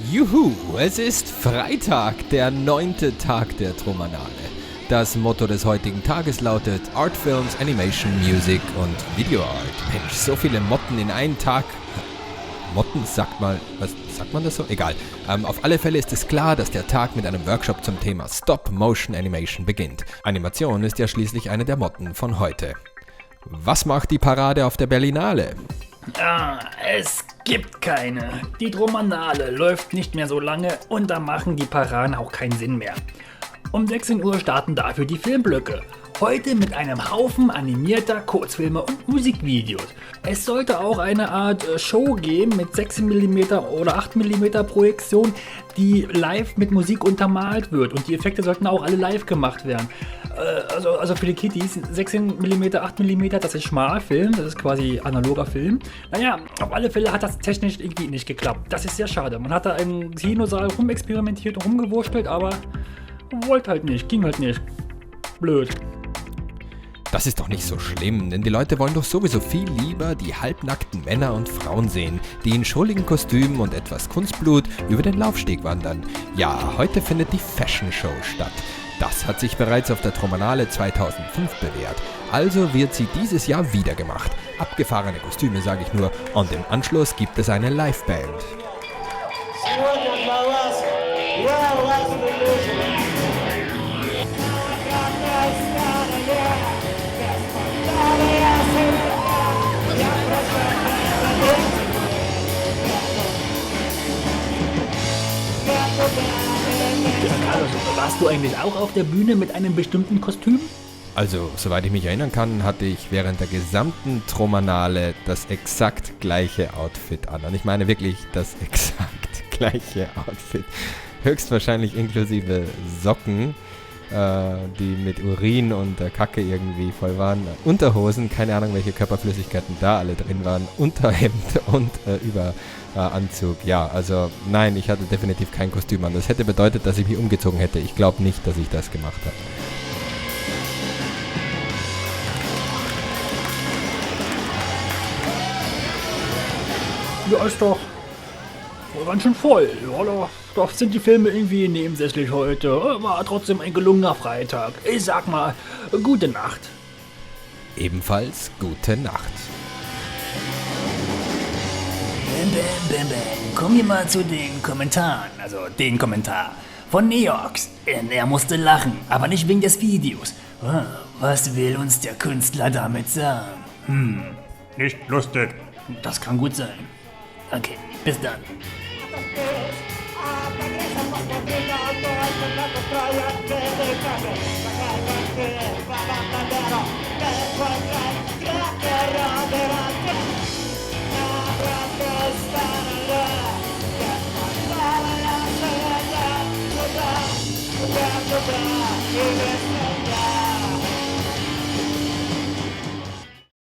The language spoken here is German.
Juhu, es ist Freitag, der 9. Tag der Tromanale. Das Motto des heutigen Tages lautet Art Films, Animation, Music und Video Art. Mensch, so viele Motten in einen Tag. Motten, sagt man das so? Egal. Auf alle Fälle ist es klar, dass der Tag mit einem Workshop zum Thema Stop-Motion Animation beginnt. Animation ist ja schließlich eine der Motten von heute. Was macht die Parade auf der Berlinale? Es gibt keine. Die Tromanale läuft nicht mehr so lange und da machen die Paraden auch keinen Sinn mehr. Um 16 Uhr starten dafür die Filmblöcke. Heute mit einem Haufen animierter Kurzfilme und Musikvideos. Es sollte auch eine Art Show geben mit 16mm oder 8mm Projektion, die live mit Musik untermalt wird. Und die Effekte sollten auch alle live gemacht werden. Also für die Kiddies, 16mm, 8mm, das ist Schmalfilm, das ist quasi analoger Film. Naja, auf alle Fälle hat das technisch irgendwie nicht geklappt. Das ist sehr schade. Man hat da im Kinosaal rumexperimentiert und rumgewurschtelt, aber wollte halt nicht, ging halt nicht. Blöd. Das ist doch nicht so schlimm, denn die Leute wollen doch sowieso viel lieber die halbnackten Männer und Frauen sehen, die in schrulligen Kostümen und etwas Kunstblut über den Laufsteg wandern. Ja, heute findet die Fashion Show statt. Das hat sich bereits auf der Tromanale 2005 bewährt, also wird sie dieses Jahr wieder gemacht. Abgefahrene Kostüme, sage ich nur, und im Anschluss gibt es eine Liveband. Warst du eigentlich auch auf der Bühne mit einem bestimmten Kostüm? Also, soweit ich mich erinnern kann, hatte ich während der gesamten Tromanale das exakt gleiche Outfit an. Und ich meine wirklich das exakt gleiche Outfit. Höchstwahrscheinlich inklusive Socken, die mit Urin und Kacke irgendwie voll waren. Unterhosen, keine Ahnung, welche Körperflüssigkeiten da alle drin waren. Unterhemd und Überanzug. Ja, also nein, ich hatte definitiv kein Kostüm an. Das hätte bedeutet, dass ich mich umgezogen hätte. Ich glaube nicht, dass ich das gemacht habe. Ja, ist doch ganz schön voll. Ja, doch sind die Filme irgendwie nebensächlich heute. War trotzdem ein gelungener Freitag. Ich sag mal, gute Nacht. Ebenfalls gute Nacht. Bam, bam, bam, bam. Kommen wir mal zu den Kommentaren. Also den Kommentar von Neox. Er musste lachen, aber nicht wegen des Videos. Was will uns der Künstler damit sagen? Nicht lustig. Das kann gut sein. Okay, bis dann. Yeah.